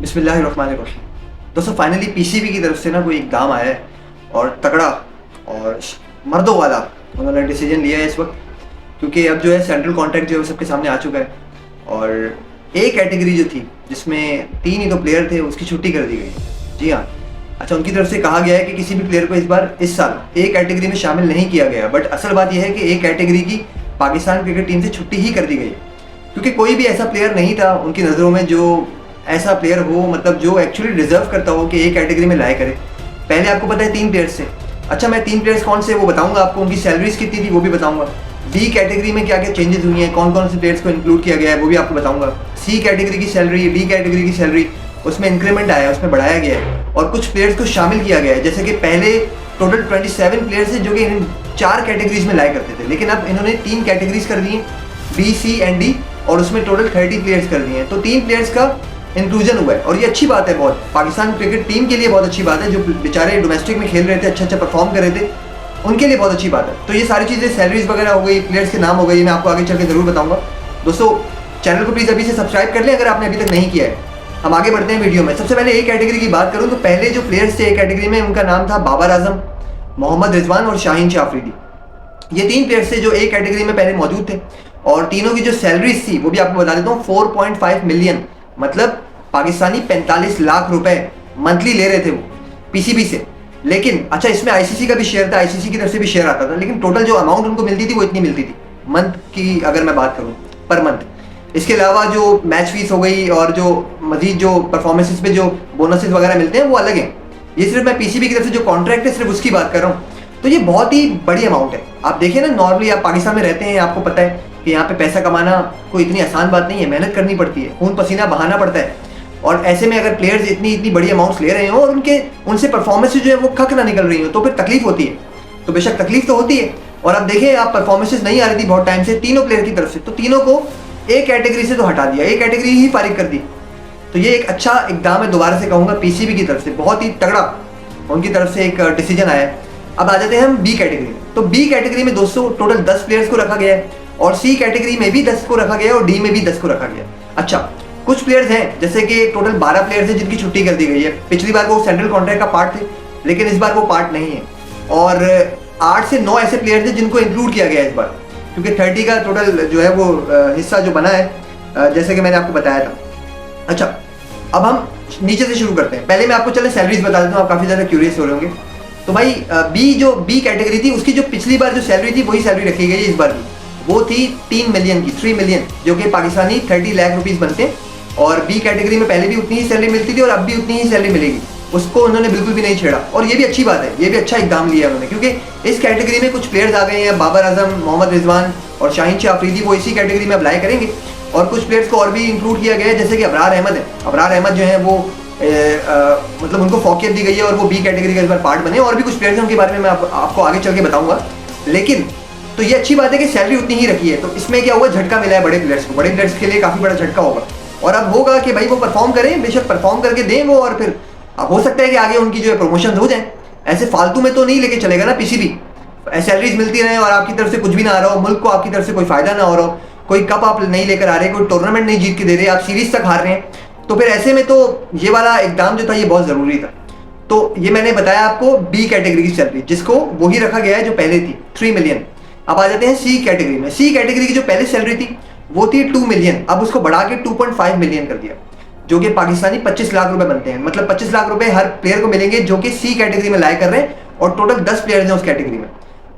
बिस्मिल्लाहिर्रहमानिर्रहीम। दोस्तों finally PCB की तरफ से ना कोई इक़दाम आया है और तगड़ा और मर्दों वाला उन्होंने डिसीजन लिया है इस वक्त, क्योंकि अब जो है सेंट्रल कॉन्ट्रैक्ट जो है वो सबके सामने आ चुका है और एक कैटेगरी जो थी जिसमें 3 ही तो प्लेयर थे उसकी छुट्टी कर दी गई है। जी हाँ, अच्छा, उनकी तरफ से कहा गया है कि किसी भी प्लेयर को इस साल एक कैटेगरी में शामिल नहीं किया गया, बट असल बात यह है कि एक कैटेगरी की पाकिस्तान क्रिकेट टीम से छुट्टी ही कर दी गई है, क्योंकि कोई भी ऐसा प्लेयर नहीं था उनकी नज़रों में जो ऐसा प्लेयर हो, मतलब जो एक्चुअली डिजर्व करता हो कि एक कैटेगरी में लाया करे। पहले आपको पता है 3 प्लेयर्स थे। अच्छा, मैं 3 प्लेयर्स कौन से वो बताऊंगा आपको, उनकी सैलरीज कितनी थी वो भी बताऊंगा। बी कैटेगरी में क्या क्या चेंजेस हुई हैं, कौन कौन से प्लेयर्स को इंक्लूड किया गया है वो भी आपको बताऊंगा। सी कैटेगरी की सैलरी, डी कैटेगरी की सैलरी, उसमें इंक्रीमेंट आया है, उसमें बढ़ाया गया है और कुछ प्लेयर्स को शामिल किया गया है। जैसे कि पहले टोटल 27 प्लेयर्स थे जो कि इन 4 कैटेगरीज में लाया करते थे, लेकिन अब इन्होंने 3 कैटेगरीज कर दी हैं, बी, सी एंड डी, और उसमें टोटल 30 प्लेयर्स कर दिए हैं। तो 3 प्लेयर्स का इंक्लूजन हुआ है और ये अच्छी बात है, बहुत पाकिस्तान क्रिकेट टीम के लिए बहुत अच्छी बात है। जो बेचारे डोमेस्टिक में खेल रहे थे, अच्छा परफॉर्म कर रहे थे, उनके लिए बहुत अच्छी बात है। तो ये सारी चीज़ें, सैलरीज वगैरह हो गई, प्लेयर्स के नाम हो गई, मैं आपको आगे चल के जरूर बताऊंगा। दोस्तों चैनल को प्लीज़ अभी से सब्सक्राइब कर लें अगर आपने अभी तक नहीं किया है। हम आगे बढ़ते हैं वीडियो में। सबसे पहले एक कैटेगरी की बात करूँ तो पहले जो प्लेयर्स थे एक कैटेगरी में, उनका नाम था बाबर आजम, मोहम्मद रिजवान और शाहीन शाह अफरीदी। ये 3 प्लेयर्स थे जो एक कैटेगरी में पहले मौजूद थे और तीनों की जो सैलरीज थी वो भी आपको बता देता हूँ, 4.5 मिलियन, मतलब पाकिस्तानी 45 लाख रुपए मंथली ले रहे थे वो पीसीबी से। लेकिन अच्छा, इसमें आईसीसी का भी शेयर था, आईसीसी की तरफ से भी शेयर आता था, लेकिन टोटल जो अमाउंट उनको मिलती थी वो इतनी मिलती थी मंथ की, अगर मैं बात करूँ पर मंथ। इसके अलावा जो मैच फीस हो गई और जो मजीद जो परफॉर्मेंसेस पे जो बोनसेस वगैरह मिलते हैं वो अलग हैं। ये सिर्फ मैं पीसीबी की तरफ से जो कॉन्ट्रैक्ट है सिर्फ उसकी बात कर रहा हूँ। तो ये बहुत ही बड़ी अमाउंट है। आप देखिए ना, नॉर्मली आप पाकिस्तान में रहते हैं, आपको पता है कि यहाँ पे पैसा कमाना कोई इतनी आसान बात नहीं है, मेहनत करनी पड़ती है, खून पसीना बहाना पड़ता है। और ऐसे में अगर प्लेयर्स इतनी इतनी बड़ी अमाउंट्स ले रहे हो और उनसे परफॉर्मेंसेज जो है वो खक ना निकल रही हो तो फिर तकलीफ होती है। तो बेशक तकलीफ तो होती है। और अब देखिए, आप परफॉर्मेंसेज नहीं आ रही थी बहुत टाइम से तीनों प्लेयर की तरफ से, तो तीनों को एक कैटेगरी से तो हटा दिया, एक कैटेगरी ही फारिग कर दी। तो ये एक अच्छा इकदाम है, दोबारा से कहूँगा पीसीबी की तरफ से बहुत ही तगड़ा उनकी तरफ से एक डिसीजन आया है। अब आ जाते हैं हम बी कैटेगरी में। तो बी कैटेगरी में दोस्तों टोटल 10 प्लेयर्स को रखा गया है और सी कैटेगरी में भी 10 को रखा गया है और डी में भी 10 को रखा गया है। अच्छा, कुछ प्लेयर्स हैं जैसे कि टोटल 12 प्लेयर्स हैं जिनकी छुट्टी कर दी गई है। पिछली बार वो सेंट्रल कॉन्ट्रैक्ट का पार्ट थे, लेकिन इस बार वो पार्ट नहीं है। और 8 से 9 ऐसे प्लेयर्स हैं जिनको इंक्लूड किया गया है इस बार, क्योंकि 30 का टोटल जो है वो हिस्सा जो बना है, जैसे कि मैंने आपको बताया था। अच्छा, अब हम नीचे से शुरू करते हैं। पहले मैं आपको चले सैलरीज बता देता हूँ, आप काफ़ी ज़्यादा क्यूरियस हो रहे होंगे। तो भाई बी कैटेगरी थी, उसकी जो पिछली बार जो सैलरी थी वही सैलरी रखी गई है इस बार की। वो थी 3 मिलियन की, 3 मिलियन, जो कि पाकिस्तानी 30 लाख रुपीज़ बनते हैं। और बी कैटेगरी में पहले भी उतनी ही सैलरी मिलती थी और अब भी उतनी ही सैलरी मिलेगी, उसको उन्होंने बिल्कुल भी नहीं छेड़ा। और ये भी अच्छी बात है, ये भी अच्छा इकदाम लिया उन्होंने, क्योंकि इस कैटेगरी में कुछ प्लेयर्स आ गए हैं, बाबर आजम, मोहम्मद रिजवान और शाहीन शाह अफरीदी, वो इसी कैटेगरी में अप्लाई करेंगे। और कुछ प्लेयर्स को और भी इंक्लूड किया गया है, जैसे कि अबरार अहमद है। अबरार अहमद जो है वो मतलब उनको फौकियत दी गई है और वो बी कैटेगरी का इस बार पार्ट बने। और भी कुछ प्लेयर्स हैं, उनके बारे में मैं आपको आगे चल के बताऊंगा। लेकिन तो ये अच्छी बात है कि सैलरी उतनी ही रखी है। तो इसमें क्या हुआ, झटका मिला है बड़े प्लेयर्स को, बड़े प्लेयर्स के लिए काफ़ी बड़ा झटका होगा। और अब होगा कि भाई वो परफॉर्म करें, बेशक परफॉर्म करके दें वो, और फिर अब हो सकता है कि आगे उनकी जो है प्रमोशन हो जाए। ऐसे फालतू में तो नहीं लेके चलेगा ना पीसीबी, सैलरीज मिलती रहे और आपकी तरफ से कुछ भी ना आ रहा हो, मुल्क को आपकी तरफ से कोई फायदा ना हो रहा हो, कोई कप आप नहीं लेकर आ रहे, कोई टूर्नामेंट नहीं जीत के दे रहे, आप सीरीज तक हार रहे हैं। तो फिर ऐसे में तो ये वाला इकदाम जो था ये बहुत ज़रूरी था। तो ये मैंने बताया आपको बी कैटेगरी की सैलरी, जिसको वही रखा गया है जो पहले थी, 3 मिलियन। अब आ जाते हैं सी कैटेगरी में। सी कैटेगरी की जो पहले सैलरी थी वो थी 2 मिलियन, अब उसको बढ़ा के 2.5 मिलियन कर दिया, जो कि पाकिस्तानी 25 लाख रुपए बनते हैं। मतलब 25 लाख रुपए हर प्लेयर को मिलेंगे जो कि सी कैटेगरी में लाए कर रहे हैं, और टोटल 10 प्लेयर्स हैं उस कैटेगरी में।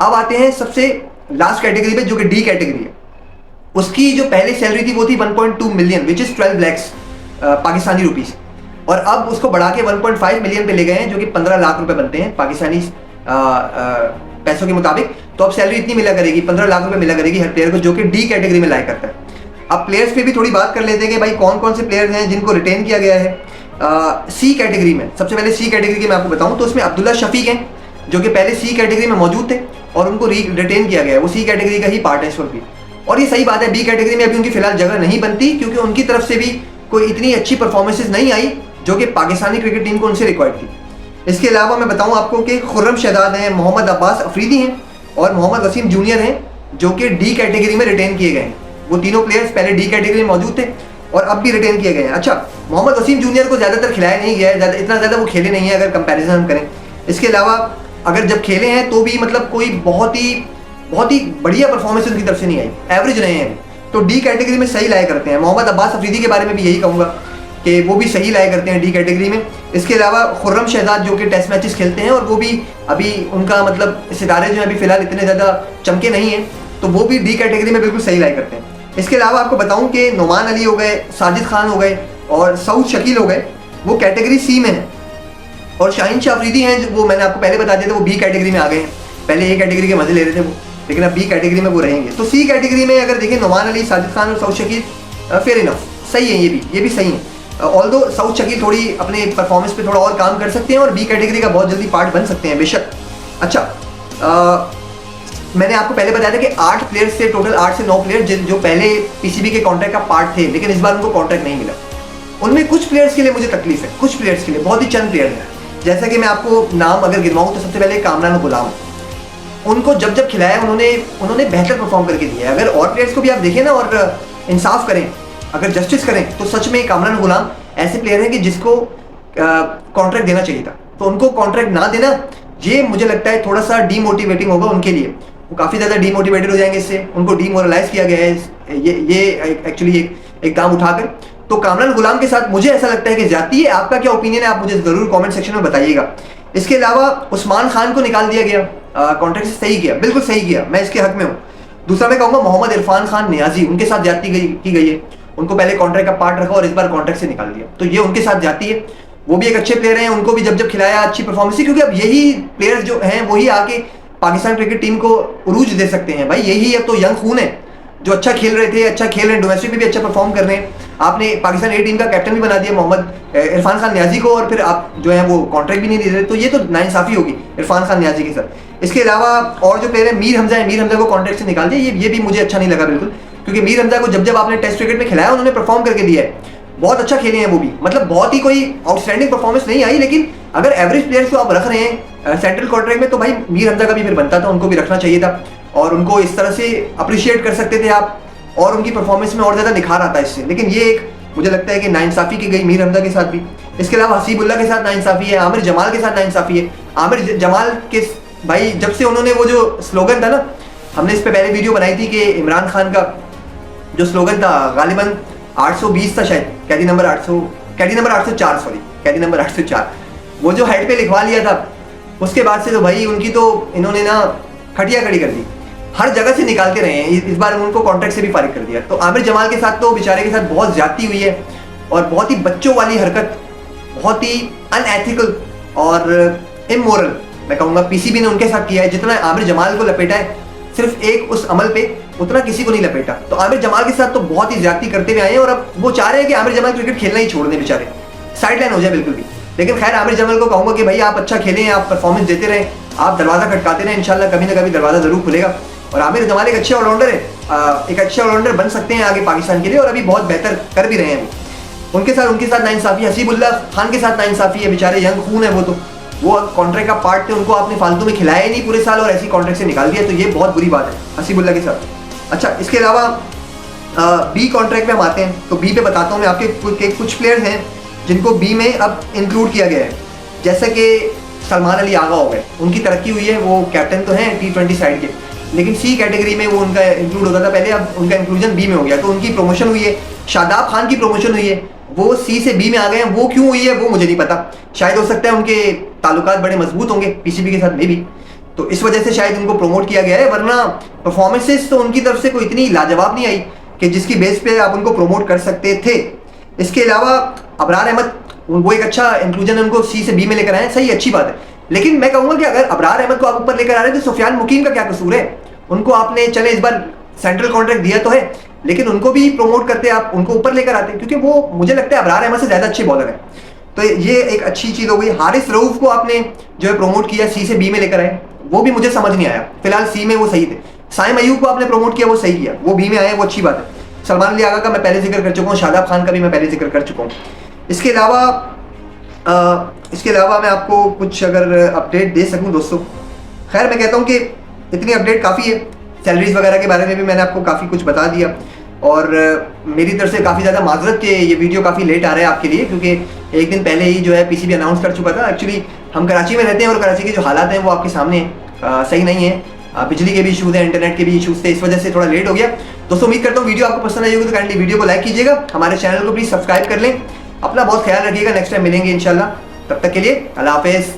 अब आते हैं सबसे लास्ट कैटेगरी पे, जो कि डी कैटेगरी है। उसकी जो पहले सैलरी थी वो थी 1.2 million, which is 12 lakhs Pakistani rupees, और अब उसको बढ़ा के 1.5 मिलियन पे ले गए हैं, जो कि 15 लाख रुपए बनते हैं पाकिस्तानी पैसों के मुताबिक। तो अब सैलरी इतनी मिला करेगी, 15 लाख रुपए मिला करेगी हर प्लेयर को, जो कि डी कैटेगरी में लाया करता है। अब प्लेयर्स पे भी थोड़ी बात कर लेते हैं कि भाई कौन कौन से प्लेयर्स हैं जिनको रिटेन किया गया है सी कैटेगरी में। सबसे पहले सी कैटेगरी की मैं आपको बताऊं तो उसमें अब्दुल्ला शफीक हैं, जो कि पहले सी कैटेगरी में मौजूद थे और उनको रिटेन किया गया है, वो सी कैटेगरी का ही पार्ट है इस वक्त भी। और ये सही बात है, बी कैटेगरी में अभी उनकी फिलहाल जगह नहीं बनती, क्योंकि उनकी तरफ से भी कोई इतनी अच्छी परफॉर्मेंसेज नहीं आई जो कि पाकिस्तानी क्रिकेट टीम को उनसे रिक्वायर्ड थी। इसके अलावा मैं बताऊं आपको कि खुर्रम शहजाद हैं, मोहम्मद अब्बास अफरीदी हैं और मोहम्मद वसीम जूनियर हैं, जो कि डी कैटेगरी में रिटेन किए गए हैं। वो तीनों प्लेयर्स पहले डी कैटेगरी में मौजूद थे और अब भी रिटेन किए गए हैं। अच्छा, मोहम्मद वसीम जूनियर को ज़्यादातर खिलाया नहीं गया है, इतना ज़्यादा वो खेले नहीं है अगर कंपैरिजन हम करें। इसके अलावा अगर जब खेले हैं तो भी मतलब कोई बहुत ही बढ़िया परफॉर्मेंस उनकी तरफ से नहीं आई, एवरेज रहे हैं। तो डी कैटेगरी में सही लाया करते हैं। मोहम्मद अब्बास अफरीदी के बारे में भी यही कहूँगा कि वो भी सही लाया करते हैं डी कैटेगरी में। इसके अलावा खुर्रम शहजाद जो कि टेस्ट मैचेस खेलते हैं और वो भी अभी उनका मतलब सितारे जो हैं अभी फिलहाल इतने ज़्यादा चमके नहीं हैं, तो वो भी डी कैटेगरी में बिल्कुल सही लाया करते हैं। इसके अलावा आपको बताऊं कि नुमान अली हो गए, साजिद खान हो गए और सऊद शकील हो गए, वो कैटेगरी सी में हैं। और शाहीन शाह अफरीदी हैं, वो मैंने आपको पहले बता दिया था, वो बी कैटेगरी में आ गए हैं। पहले ए कैटेगरी के मजे ले रहे थे वो, लेकिन अब बी कैटेगरी में वो रहेंगे। तो सी कैटेगरी में अगर देखें नुमान अली, साजिद खान और सऊद शकील, फेयर इनफ, सही है, ये भी सही है। ऑल्दो सऊद शकील थोड़ी अपने परफॉर्मेंस पे थोड़ा और काम कर सकते हैं और बी कैटेगरी का बहुत जल्दी पार्ट बन सकते हैं बेशक। अच्छा, मैंने आपको पहले बताया था कि 8 प्लेयर्स से, टोटल 8 से 9 प्लेयर जो पहले पीसीबी के कॉन्ट्रैक्ट का पार्ट थे, लेकिन इस बार उनको कॉन्ट्रैक्ट नहीं मिला। उनमें कुछ प्लेयर्स के लिए मुझे तकलीफ है, कुछ प्लेयर्स के लिए, बहुत ही चंद प्लेयर हैं। जैसा कि मैं आपको नाम अगर गिनवाऊँ तो सबसे पहले कामरान गुलाम, उनको जब खिलाया उन्होंने बेहतर परफॉर्म करके दिया है। अगर और प्लेयर्स को भी आप देखें ना और इंसाफ करें, अगर जस्टिस करें, तो सच में कामरान गुलाम ऐसे प्लेयर हैं कि जिसको कॉन्ट्रैक्ट देना चाहिए था। तो उनको कॉन्ट्रैक्ट ना देना, ये मुझे लगता है थोड़ा सा डीमोटिवेटिंग होगा उनके लिए। वो काफ़ी ज़्यादा डीमोटिवेटेड हो जाएंगे, इससे उनको डीमोरलाइज किया गया है ये एक्चुअली एक काम उठाकर। तो कामरान गुलाम के साथ मुझे ऐसा लगता है कि जाती है। आपका क्या ओपिनियन है, आप मुझे ज़रूर कमेंट सेक्शन में बताइएगा। इसके अलावा उस्मान खान को निकाल दिया गया, कॉन्ट्रैक्ट से सही किया, बिल्कुल सही किया, मैं इसके हक में हूँ। दूसरा मैं कहूँगा मोहम्मद इरफान खान नियाजी, उनके साथ जाती की गई है। उनको पहले कॉन्ट्रैक्ट का पार्ट रखा और इस बार कॉन्ट्रैक्ट से निकाल दिया, तो ये उनके साथ जाती है। वो भी एक अच्छे प्लेयर हैं, उनको भी जब खिलाया अच्छी परफॉर्मेंस थी, क्योंकि अब यही प्लेयर्स जो हैं वही आके पाकिस्तान क्रिकेट टीम को उरूज दे सकते हैं। भाई यही अब तो यंग खून है जो अच्छा खेल रहे थे, अच्छा खेल रहे हैं, डोमेस्टिक में भी अच्छा परफॉर्म कर रहे हैं। आपने पाकिस्तान ए टीम का कैप्टन भी बना दिया मोहम्मद इरफान खान नियाजी को, और फिर आप जो है वो कॉन्ट्रैक्ट भी नहीं दे रहे, तो ये तो नाइंसाफी होगी इरफान खान नियाजी के साथ। इसके अलावा और जो प्लेयर है मीर हमजा को कॉन्ट्रैक्ट से निकाल दिया, ये भी मुझे अच्छा नहीं लगा बिल्कुल, क्योंकि मीर हमजा को जब आपने टेस्ट क्रिकेट में खिलाया उन्होंने परफॉर्म करके दिया है, बहुत अच्छा खेले हैं वो भी। मतलब बहुत ही कोई आउटस्टैंडिंग परफॉर्मेंस नहीं आई, लेकिन अगर एवरेज प्लेयर्स को आप रख रहे हैं सेंट्रल कॉन्ट्रैक्ट में, तो भाई मीर हमजा का भी फिर बनता था, उनको भी रखना चाहिए था और उनको इस तरह से अप्रिशिएट कर सकते थे आप, और उनकी परफॉर्मेंस में और ज़्यादा निखार आता है इससे। लेकिन ये एक मुझे लगता है कि नाइंसाफ़ी की गई मीर हमजा के साथ भी। इसके अलावा हसीबुल्ला के साथ नाइंसाफ़ी है, आमिर जमाल के साथ नाइंसाफ़ी है। आमिर जमाल के भाई जब से उन्होंने वो जो स्लोगन था ना, हमने इस पर पहले वीडियो बनाई थी कि इमरान खान का जो स्लोगन था गालिबन 820 था शायद, कैदी नंबर 804, सॉरी कैदी नंबर 804, वो जो हेड पे लिखवा लिया था, उसके बाद से तो भाई उनकी तो इन्होंने ना खटिया खड़ी कर दी, हर जगह से निकालते रहे हैं। इस बार उनको कॉन्ट्रैक्ट से भी फारिग कर दिया। तो आमिर जमाल के साथ तो बेचारे के साथ बहुत ज्यादती हुई है और बहुत ही बच्चों वाली हरकत, बहुत ही अनएथिकल और इमोरल मैं कहूँगा पीसीबी ने उनके साथ किया है। जितना आमिर जमाल को लपेटा है सिर्फ एक उस अमल पे, उतना किसी को नहीं लपेटा। तो आमिर जमाल के साथ तो बहुत ही ज्यादती करते हुए आए हैं और अब वो चाह रहे हैं कि आमिर जमाल क्रिकेट खेलना ही छोड़ दें, बेचारे साइड लाइन हो जाए बिल्कुल भी। लेकिन खैर आमिर जमाल को कहूँगा कि भाई आप अच्छा खेलें, आप परफॉर्मेंस देते रहें, आप दरवाजा खटकाते रहें, इंशाल्लाह कभी ना कभी दरवाजा जरूर खुलेगा। और आमिर जमाल एक अच्छे ऑलराउंडर है, एक अच्छे ऑलराउंडर बन सकते हैं आगे पाकिस्तान के लिए, और अभी बहुत बेहतर कर भी रहे हैं। उनके साथ नाइंसाफ़ी, हसीबुल्ला खान के साथ नाइंसाफ़ी है, बेचारे यंग खून है वो कॉन्ट्रैक्ट का पार्ट थे, उनको आपने फालतू में खिलाया ही नहीं पूरे साल और ऐसी कॉन्ट्रैक्ट से निकाल दिया, तो ये बहुत बुरी बात है हसीबुल्ला के साथ। अच्छा, इसके अलावा बी कॉन्ट्रैक्ट में हम आते हैं, तो बी पे बताता हूँ मैं आपके कुछ प्लेयर्स हैं जिनको बी में अब इंक्लूड किया गया है, जैसे कि सलमान अली आगा हो गए, उनकी तरक्की हुई है, वो कैप्टन तो हैं T20 साइड के, लेकिन सी कैटेगरी में वो उनका इंक्लूड होता था पहले, अब उनका इंक्लूजन बी में हो गया, तो उनकी प्रमोशन हुई है। शादाब खान की प्रमोशन हुई है, वो सी से बी में आ गए हैं, वो क्यों हुई है वो मुझे नहीं पता, शायद हो सकता है उनके ताल्लुकात बड़े मजबूत होंगे पीसीबी के साथ में भी, तो इस वजह से शायद उनको प्रमोट किया गया है, वरना परफॉर्मेंसेस तो उनकी तरफ से कोई इतनी लाजवाब नहीं आई कि जिसकी बेस पे आप उनको प्रमोट कर सकते थे। इसके अलावा अबरार अहमद, वो एक अच्छा इंक्लूजन है, उनको सी से बी में लेकर आए, सही अच्छी बात है, लेकिन मैं कहूँगा कि अगर अबरार अहमद को आप ऊपर लेकर आ रहे हैं तो सुफियान मुकीम का क्या कसूर है? उनको आपने चले इस बार सेंट्रल कॉन्ट्रैक्ट दिया तो है, लेकिन उनको भी प्रमोट करते, आप उनको ऊपर लेकर आते, क्योंकि वो मुझे लगता है अबरार अहमद से ज़्यादा अच्छे बॉलर हैं, तो ये एक अच्छी चीज़ हो गई। हारिस रऊफ को आपने जो है प्रमोट किया, सी से बी में लेकर आए, वो भी मुझे समझ नहीं आया, फिलहाल सी में वो सही थे। साइम अयूब को आपने प्रमोट किया, वो सही किया, वो बी में आए, वो अच्छी बात है। सलमान अली आगा का मैं पहले जिक्र कर चुका हूँ, शादाब खान का भी मैं पहले जिक्र कर चुका हूँ। इसके अलावा मैं आपको कुछ अगर अपडेट दे सकूँ दोस्तों, खैर मैं कहता हूँ कि इतनी अपडेट काफ़ी है। सैलरीज वगैरह के बारे में भी मैंने आपको काफ़ी कुछ बता दिया। और मेरी तरफ से काफ़ी ज़्यादा माजरत कि ये वीडियो काफ़ी लेट आ रहा है आपके लिए, क्योंकि एक दिन पहले ही जो है पीसीबी अनाउंस कर चुका था। एक्चुअली हम कराची में रहते हैं और कराची के जो हालात हैं वो आपके सामने सही नहीं है। बिजली के भी इशूज़ हैं, इंटरनेट के भी इशूज़ थे, इस वजह से थोड़ा लेट हो गया। दोस्तों उम्मीद करता हूँ वीडियो आपको पसंद आई होगी, तो काइंडली वीडियो को लाइक कीजिएगा, हमारे चैनल को प्लीज़ सब्सक्राइब कर लें। अपना बहुत ख्याल रखिएगा, नेक्स्ट टाइम मिलेंगे इंशाल्लाह। तब तक के लिए अल्लाह हाफिज़।